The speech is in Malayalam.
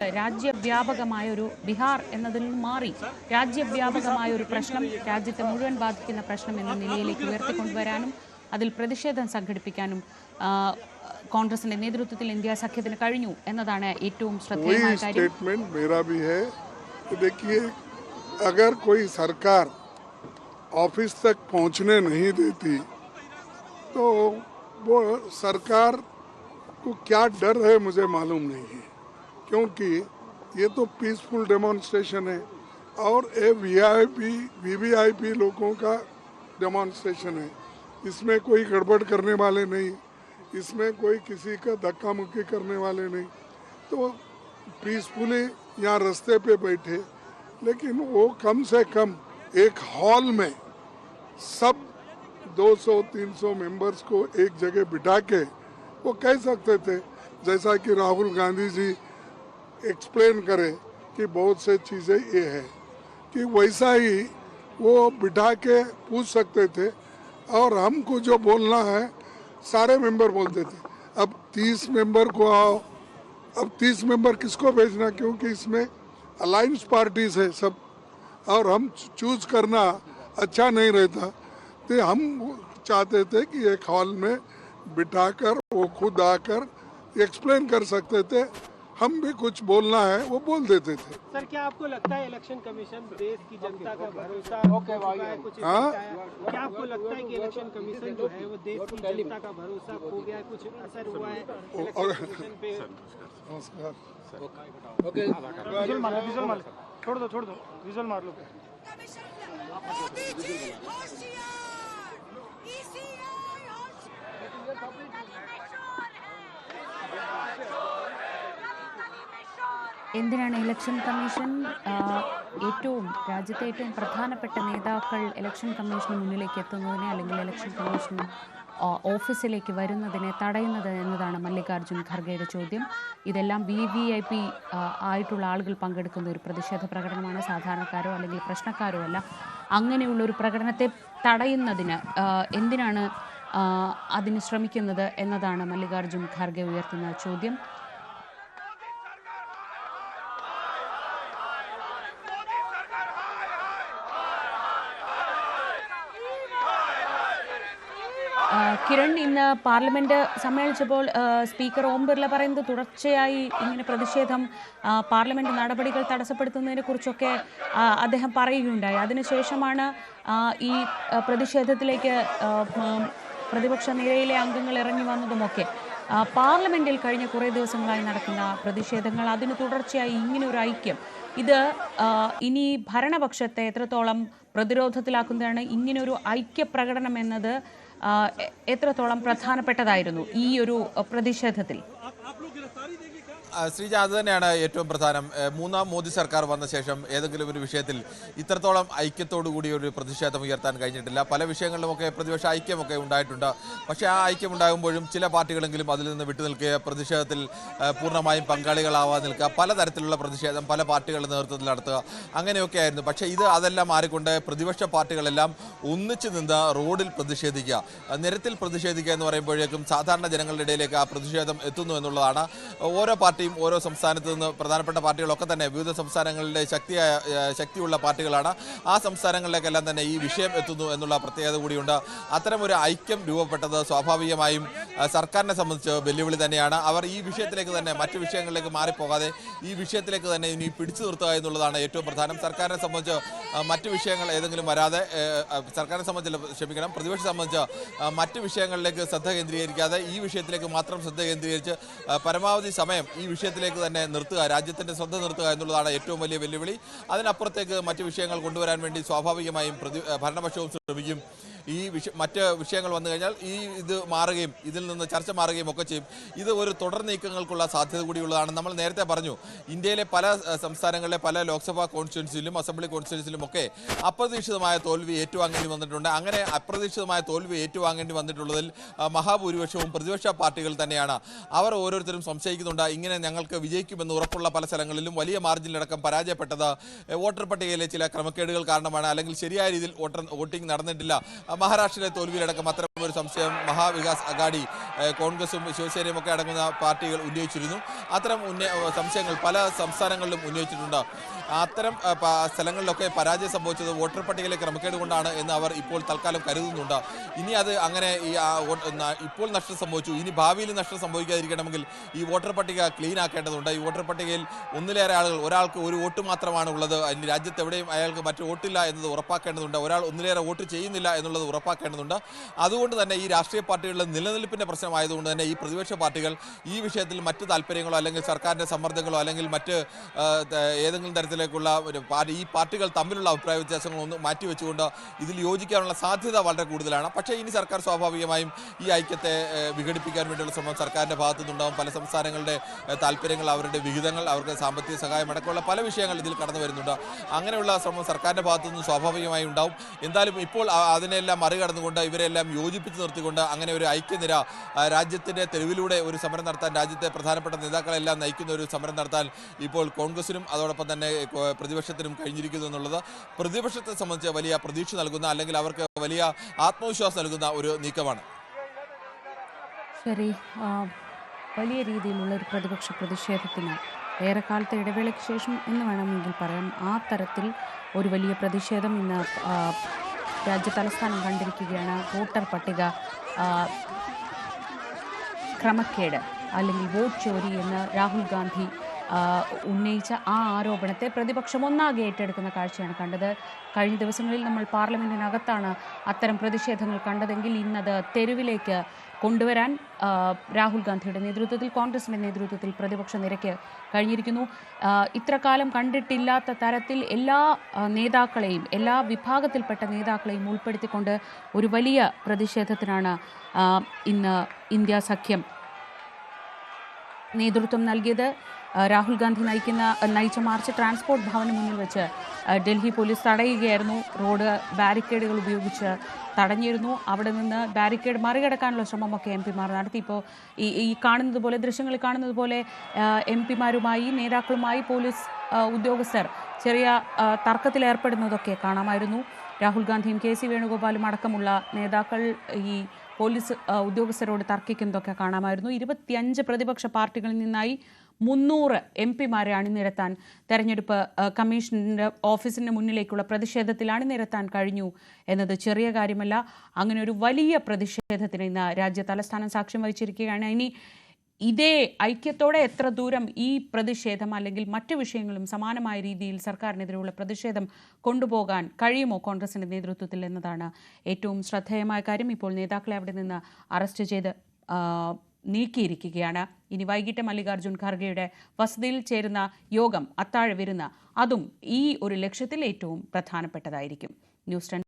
രാജ്യവ്യാപകമായ ഒരു ബിഹാർ എന്നതിൽ നിന്ന് മാറി രാജ്യവ്യാപകമായ ഒരു പ്രശ്നം, രാജ്യത്തെ മുഴുവൻ ബാധിക്കുന്ന പ്രശ്നം എന്ന നിലയിലേക്ക് ഉയർത്തിക്കൊണ്ടുവരാനും അതിൽ പ്രതിഷേധം സംഘടിപ്പിക്കാനും കോൺഗ്രസിന്റെ നേതൃത്വത്തിൽ ഇന്ത്യ സഖ്യത്തിന് കഴിഞ്ഞു എന്നതാണ് ഏറ്റവും ശ്രദ്ധേയമായ കാര്യം. अगर कोई सरकार ऑफिस तक पहुंचने नहीं देती तो वो सरकार को क्या डर है मुझे मालूम नहीं है, क्योंकि ये तो पीसफुल डेमोन्स्ट्रेशन है और ये वीवीआईपी लोगों का डेमोन्स्ट्रेशन है. इसमें कोई गड़बड़ करने वाले नहीं, इसमें कोई किसी का धक्का मुक्की करने वाले नहीं. तो पीसफुली यहाँ रास्ते पे बैठे, लेकिन वो कम से कम एक हॉल में सब 200-300 मेंबर्स को एक जगह बिठा के वो कह सकते थे, जैसा कि राहुल गांधी जी एक्सप्लेन करें कि बहुत से चीज़ें ये है कि वैसा ही वो बिठा के पूछ सकते थे और हमको जो बोलना है सारे मेंबर बोलते थे. अब 30 मेंबर को आओ, अब 30 मेंबर किसको भेजना, क्योंकि इसमें अलायंस पार्टीज है सब और हम चूज करना अच्छा नहीं रहता. तो हम चाहते थे कि एक हॉल में बिठाकर वो खुद आकर एक्सप्लेन कर सकते थे, हम भी कुछ बोलना है वो बोल देते थे. सर, क्या आपको लगता है इलेक्शन कमीशन देश की जनता का भरोसा कुछ क्या आपको लगता है कि इलेक्शन कमीशन जो है वो देश की जनता का भरोसा खो गया, कुछ असर हुआ है इलेक्शन कमीशन पे? नमस्कार. ओके, विजुअल मार लो, छोड़ दो विजुअल मार लो. എന്തിനാണ് ഇലക്ഷൻ കമ്മീഷൻ രാജ്യത്തെ ഏറ്റവും പ്രധാനപ്പെട്ട നേതാക്കൾ ഇലക്ഷൻ കമ്മീഷന് മുന്നിലേക്ക് എത്തുന്നതിനെ അല്ലെങ്കിൽ ഇലക്ഷൻ കമ്മീഷൻ ഓഫീസിലേക്ക് വരുന്നതിനെ തടയുന്നത് എന്നതാണ് മല്ലികാർജ്ജുൻ ഖർഗെയുടെ ചോദ്യം. ഇതെല്ലാം VVIP ആയിട്ടുള്ള ആളുകൾ പങ്കെടുക്കുന്ന ഒരു പ്രതിഷേധ പ്രകടനമാണ്, സാധാരണക്കാരോ അല്ലെങ്കിൽ പ്രശ്നക്കാരോ അല്ല. അങ്ങനെയുള്ള ഒരു പ്രകടനത്തെ തടയുന്നതിന് എന്തിനാണ് അതിന് ശ്രമിക്കുന്നത് എന്നതാണ് മല്ലികാർജ്ജുൻ ഖർഗെ ഉയർത്തുന്ന ചോദ്യം. കിരൺ, ഇന്ന് പാർലമെന്റ് സമ്മേളിച്ചപ്പോൾ സ്പീക്കർ ഓം ബിർള പറയുന്നത് തുടർച്ചയായി ഇങ്ങനെ പ്രതിഷേധം പാർലമെന്റ് നടപടികൾ തടസ്സപ്പെടുത്തുന്നതിനെ കുറിച്ചൊക്കെ അദ്ദേഹം പറയുകയുണ്ടായി. അതിനുശേഷമാണ് ഈ പ്രതിഷേധത്തിലേക്ക് പ്രതിപക്ഷ നിരയിലെ അംഗങ്ങൾ ഇറങ്ങി വന്നതുമൊക്കെ. പാർലമെന്റിൽ കഴിഞ്ഞ കുറേ ദിവസങ്ങളായി നടക്കുന്ന പ്രതിഷേധങ്ങൾ, അതിന് തുടർച്ചയായി ഇങ്ങനെ ഒരു ഐക്യം, ഇത് ഇനി ഭരണപക്ഷത്തെ എത്രത്തോളം പ്രതിരോധത്തിലാക്കുന്നതാണ്? ഇങ്ങനൊരു ഐക്യപ്രകടനം എന്നത് എത്രത്തോളം പ്രധാനപ്പെട്ടതായിരുന്നു ഈ ഒരു പ്രതിഷേധത്തിൽ? ശ്രീജ, അത് തന്നെയാണ് ഏറ്റവും പ്രധാനം. മൂന്നാം മോദി സർക്കാർ വന്ന ശേഷം ഏതെങ്കിലും ഒരു വിഷയത്തിൽ ഇത്രത്തോളം ഐക്യത്തോടുകൂടി ഒരു പ്രതിഷേധം ഉയർത്താൻ കഴിഞ്ഞിട്ടില്ല. പല വിഷയങ്ങളിലുമൊക്കെ പ്രതിപക്ഷ ഐക്യമൊക്കെ ഉണ്ടായിട്ടുണ്ട്. പക്ഷേ ആ ഐക്യം ഉണ്ടാകുമ്പോഴും ചില പാർട്ടികളെങ്കിലും അതിൽ നിന്ന് വിട്ടുനിൽക്കുക, പ്രതിഷേധത്തിൽ പൂർണ്ണമായും പങ്കാളികളാവാൻ നിൽക്കുക, പലതരത്തിലുള്ള പ്രതിഷേധം പല പാർട്ടികളുടെ നേതൃത്വത്തിൽ നടത്തുക, അങ്ങനെയൊക്കെ ആയിരുന്നു. പക്ഷേ അതെല്ലാം മാറിക്കൊണ്ട് പ്രതിപക്ഷ പാർട്ടികളെല്ലാം ഒന്നിച്ചു നിന്ന് റോഡിൽ പ്രതിഷേധിക്കുക, നിരത്തിൽ പ്രതിഷേധിക്കുക എന്ന് പറയുമ്പോഴേക്കും സാധാരണ ജനങ്ങളുടെ ഇടയിലേക്ക് ആ പ്രതിഷേധം എത്തുന്നു എന്നുള്ളതാണ്. ഓരോ പാർട്ടിയും ഓരോ സംസ്ഥാനത്ത് നിന്ന്, പ്രധാനപ്പെട്ട പാർട്ടികളൊക്കെ തന്നെ വിവിധ സംസ്ഥാനങ്ങളുടെ ശക്തിയുള്ള പാർട്ടികളാണ്. ആ സംസ്ഥാനങ്ങളിലേക്കെല്ലാം തന്നെ ഈ വിഷയം എത്തുന്നു എന്നുള്ള പ്രത്യേകത കൂടിയുണ്ട്. അത്തരമൊരു ഐക്യം രൂപപ്പെട്ടത് സ്വാഭാവികമായും സർക്കാരിനെ സംബന്ധിച്ച് വെല്ലുവിളി തന്നെയാണ്. അവർ ഈ വിഷയത്തിലേക്ക് തന്നെ, മറ്റു വിഷയങ്ങളിലേക്ക് മാറിപ്പോകാതെ ഈ വിഷയത്തിലേക്ക് തന്നെ ഇനി പിടിച്ചു നിർത്തുക എന്നുള്ളതാണ് ഏറ്റവും പ്രധാനം. സർക്കാരിനെ സംബന്ധിച്ച് മറ്റു വിഷയങ്ങൾ ഏതെങ്കിലും വരാതെ, പ്രതിപക്ഷം സംബന്ധിച്ച് മറ്റു വിഷയങ്ങളിലേക്ക് ശ്രദ്ധ കേന്ദ്രീകരിക്കാതെ ഈ വിഷയത്തിലേക്ക് മാത്രം ശ്രദ്ധ കേന്ദ്രീകരിച്ച് പരമാവധി സമയം ഈ വിഷയത്തിലേക്ക് തന്നെ നിർത്തുക, രാജ്യത്തിൻ്റെ ശ്രദ്ധ നിർത്തുക എന്നുള്ളതാണ് ഏറ്റവും വലിയ വെല്ലുവിളി. അതിനപ്പുറത്തേക്ക് മറ്റു വിഷയങ്ങൾ കൊണ്ടുവരാൻ വേണ്ടി സ്വാഭാവികമായും ഭരണപക്ഷവും ശ്രമിക്കും. ഈ മറ്റ് വിഷയങ്ങൾ വന്നു കഴിഞ്ഞാൽ ഇത് മാറുകയും ഇതിൽ നിന്ന് ചർച്ച മാറുകയും ഒക്കെ ചെയ്യും. ഇത് ഒരു തുടർ നീക്കങ്ങൾക്കുള്ള സാധ്യത കൂടിയുള്ളതാണ്. നമ്മൾ നേരത്തെ പറഞ്ഞു, ഇന്ത്യയിലെ പല സംസ്ഥാനങ്ങളിലെ പല ലോക്സഭാ കോൺസ്റ്റിറ്റ്യുവൻസിലും അസംബ്ലി കോൺസ്റ്റിറ്റ്യുവൻസിലും ഒക്കെ അപ്രതീക്ഷിതമായ തോൽവി ഏറ്റുവാങ്ങേണ്ടി വന്നിട്ടുണ്ട്. അങ്ങനെ അപ്രതീക്ഷിതമായ തോൽവി ഏറ്റുവാങ്ങേണ്ടി വന്നിട്ടുള്ളതിൽ മഹാഭൂരിപക്ഷവും പ്രതിപക്ഷ പാർട്ടികൾ തന്നെയാണ്. അവർ ഓരോരുത്തരും സംശയിക്കുന്നുണ്ട്, ഇങ്ങനെ ഞങ്ങൾക്ക് വിജയിക്കുമെന്ന് ഉറപ്പുള്ള പല സ്ഥലങ്ങളിലും വലിയ മാർജിനിലടക്കം പരാജയപ്പെട്ടത് വോട്ടർ പട്ടികയിലെ ചില ക്രമക്കേടുകൾ കാരണമാണ്, അല്ലെങ്കിൽ ശരിയായ രീതിയിൽ വോട്ടിംഗ് നടന്നിട്ടില്ല, മഹാരാഷ്ട്രയിലെ തോൽവിയിലടക്കം അത്തരം ഒരു സംശയം മഹാവികാസ് അഗാഡി കോൺഗ്രസും ശിവസേനയും ഒക്കെ അടങ്ങുന്ന പാർട്ടികൾ ഉന്നയിച്ചിരുന്നു. അത്തരം സംശയങ്ങൾ പല സംസ്ഥാനങ്ങളിലും ഉന്നയിച്ചിട്ടുണ്ട്. അത്തരം സ്ഥലങ്ങളിലൊക്കെ പരാജയം സംഭവിച്ചത് വോട്ടർ പട്ടികയിലെ ക്രമക്കേട് കൊണ്ടാണ് എന്ന് അവർ ഇപ്പോൾ തൽക്കാലം കരുതുന്നുണ്ട്. ഇനി അത് അങ്ങനെ ഇപ്പോൾ നഷ്ടം സംഭവിച്ചു, ഇനി ഭാവിയിൽ നഷ്ടം സംഭവിക്കാതിരിക്കണമെങ്കിൽ ഈ വോട്ടർ പട്ടിക ക്ലീൻ ആക്കേണ്ടതുണ്ട്. ഈ വോട്ടർ പട്ടികയിൽ ഒന്നിലേറെ ആളുകൾ, ഒരാൾക്ക് ഒരു വോട്ട് മാത്രമാണ് ഉള്ളത്, ഇനി രാജ്യത്ത് എവിടെയും അയാൾക്ക് മറ്റു വോട്ടില്ല എന്നത് ഉറപ്പാക്കേണ്ടതുണ്ട്. ഒരാൾ ഒന്നിലേറെ വോട്ട് ചെയ്യുന്നില്ല എന്നുള്ളത് ഉറപ്പാക്കേണ്ടതുണ്ട്. അതുകൊണ്ട് തന്നെ ഈ രാഷ്ട്രീയ പാർട്ടികളുടെ നിലനിൽപ്പിന്റെ പ്രശ്നമായതുകൊണ്ട് തന്നെ ഈ പ്രതിപക്ഷ പാർട്ടികൾ ഈ വിഷയത്തിൽ മറ്റ് താല്പര്യങ്ങളോ അല്ലെങ്കിൽ സർക്കാരിന്റെ സമ്മർദ്ദങ്ങളോ അല്ലെങ്കിൽ മറ്റ് ഏതെങ്കിലും തരത്തിലേക്കുള്ള ഈ പാർട്ടികൾ തമ്മിലുള്ള അഭിപ്രായ വ്യത്യാസങ്ങളൊന്നും മാറ്റിവെച്ചുകൊണ്ട് ഇതിൽ യോജിക്കാനുള്ള സാധ്യത വളരെ കൂടുതലാണ്. പക്ഷേ ഇനി സർക്കാർ സ്വാഭാവികമായും ഈ ഐക്യത്തെ വിഘടിപ്പിക്കാൻ വേണ്ടിയുള്ള ശ്രമം സർക്കാരിന്റെ ഭാഗത്തു നിന്നുണ്ടാകും. പല സംസ്ഥാനങ്ങളുടെ താല്പര്യങ്ങൾ, അവരുടെ വിഹിതങ്ങൾ, അവർക്ക് സാമ്പത്തിക സഹായം അടക്കമുള്ള പല വിഷയങ്ങൾ ഇതിൽ കടന്നു വരുന്നുണ്ട്. അങ്ങനെയുള്ള ശ്രമം സർക്കാരിന്റെ ഭാഗത്തു നിന്ന് സ്വാഭാവികമായി ഉണ്ടാവും. എന്തായാലും ഇപ്പോൾ അതിനെല്ലാം മറികടന്നുകൊണ്ട് ഇവരെല്ലാം യോജിപ്പിച്ച് നിർത്തിക്കൊണ്ട് അങ്ങനെ ഒരു ഐക്യനിര രാജ്യത്തിന്റെ തെരുവിലൂടെ ഒരു സമരം നടത്താൻ, രാജ്യത്തെ പ്രധാനപ്പെട്ട നേതാക്കളെല്ലാം നയിക്കുന്ന ഒരു സമരം നടത്താൻ ഇപ്പോൾ കോൺഗ്രസിനും അതോടൊപ്പം തന്നെ പ്രതിപക്ഷത്തിനും കഴിഞ്ഞിരിക്കുന്നു എന്നുള്ളത് പ്രതിപക്ഷത്തെ സംബന്ധിച്ച് വലിയ പ്രതീക്ഷ നൽകുന്ന, അല്ലെങ്കിൽ അവർക്ക് വലിയ ആത്മവിശ്വാസം നൽകുന്ന ഒരു നീക്കമാണ്. ശരി, വലിയ രീതിയിലുള്ള ഒരു പ്രതിപക്ഷ പ്രതിഷേധത്തിന് ഏറെക്കാലത്തെ ഇടവേളയ്ക്ക് ശേഷം എന്ന് വേണമെങ്കിൽ പറയാം, ആ തരത്തിൽ ഒരു വലിയ പ്രതിഷേധം ഇന്ന് രാജ്യ തലസ്ഥാനം കണ്ടിരിക്കുകയാണ്. വോട്ടർ പട്ടിക ക്രമക്കേട് അല്ലെങ്കിൽ വോട്ട് ചോരി എന്ന് രാഹുൽ ഗാന്ധി ഉന്നയിച്ച ആ ആരോപണത്തെ പ്രതിപക്ഷം ഒന്നാകെ ഏറ്റെടുക്കുന്ന കാഴ്ചയാണ് കണ്ടത്. കഴിഞ്ഞ ദിവസങ്ങളിൽ നമ്മൾ പാർലമെൻറ്റിനകത്താണ് അത്തരം പ്രതിഷേധങ്ങൾ കണ്ടതെങ്കിൽ ഇന്നത് തെരുവിലേക്ക് കൊണ്ടുവരാൻ രാഹുൽ ഗാന്ധിയുടെ നേതൃത്വത്തിൽ, കോൺഗ്രസിൻ്റെ നേതൃത്വത്തിൽ പ്രതിപക്ഷ നിരയ്ക്ക് കഴിഞ്ഞിരിക്കുന്നു. ഇത്രകാലം കണ്ടിട്ടില്ലാത്ത തരത്തിൽ എല്ലാ നേതാക്കളെയും, എല്ലാ വിഭാഗത്തിൽപ്പെട്ട നേതാക്കളെയും ഉൾപ്പെടുത്തിക്കൊണ്ട് ഒരു വലിയ പ്രതിഷേധത്തിനാണ് ഇന്ന് ഇന്ത്യ സഖ്യം നേതൃത്വം നൽകിയത്. രാഹുൽ ഗാന്ധി നയിച്ച മാർച്ച് ട്രാൻസ്പോർട്ട് ഭവന് മുന്നിൽ വെച്ച് ഡൽഹി പോലീസ് തടയുകയായിരുന്നു. റോഡ് ബാരിക്കേഡുകൾ ഉപയോഗിച്ച് തടഞ്ഞിരുന്നു. അവിടെ നിന്ന് ബാരിക്കേഡ് മറികടക്കാനുള്ള ശ്രമമൊക്കെ എം പിമാർ നടത്തി. ഇപ്പോൾ ഈ കാണുന്നത് പോലെ, ദൃശ്യങ്ങളിൽ കാണുന്നത് പോലെ എം പിമാരുമായി, നേതാക്കളുമായി പോലീസ് ഉദ്യോഗസ്ഥർ ചെറിയ തർക്കത്തിലേർപ്പെടുന്നതൊക്കെ കാണാമായിരുന്നു. രാഹുൽ ഗാന്ധിയും KC വേണുഗോപാലും അടക്കമുള്ള നേതാക്കൾ ഈ പോലീസ് ഉദ്യോഗസ്ഥരോട് തർക്കിക്കുന്നതൊക്കെ കാണാമായിരുന്നു. 25 പ്രതിപക്ഷ പാർട്ടികളിൽ നിന്നായി 300 MP-മാരെ അണിനിരത്താൻ തെരഞ്ഞെടുപ്പ് കമ്മീഷന്റെ ഓഫീസിന് മുന്നിലേക്കുള്ള പ്രതിഷേധത്തിൽ അണിനിരത്താൻ കഴിഞ്ഞു എന്നത് ചെറിയ കാര്യമല്ല. അങ്ങനെ ഒരു വലിയ പ്രതിഷേധത്തിന് ഇന്ന് രാജ്യ തലസ്ഥാനം സാക്ഷ്യം വഹിച്ചിരിക്കുകയാണ്. ഇനി ഇതേ ഐക്യത്തോടെ എത്ര ദൂരം ഈ പ്രതിഷേധം അല്ലെങ്കിൽ മറ്റു വിഷയങ്ങളും സമാനമായ രീതിയിൽ സർക്കാരിനെതിരെയുള്ള പ്രതിഷേധം കൊണ്ടുപോകാൻ കഴിയുമോ കോൺഗ്രസിന്റെ നേതൃത്വത്തിൽ എന്നതാണ് ഏറ്റവും ശ്രദ്ധേയമായ കാര്യം. ഇപ്പോൾ നേതാക്കളെ അവിടെ നിന്ന് അറസ്റ്റ് ചെയ്ത് നീക്കിയിരിക്കുകയാണ്. ഇനി വൈകിട്ട് മല്ലികാർജ്ജുൻ ഖാർഗെയുടെ വസതിയിൽ ചേരുന്ന യോഗം, അത്താഴ വിരുന്ന്, അതും ഈ ഒരു ലക്ഷ്യത്തിൽ ഏറ്റവും പ്രധാനപ്പെട്ടതായിരിക്കും. ന്യൂസ് 10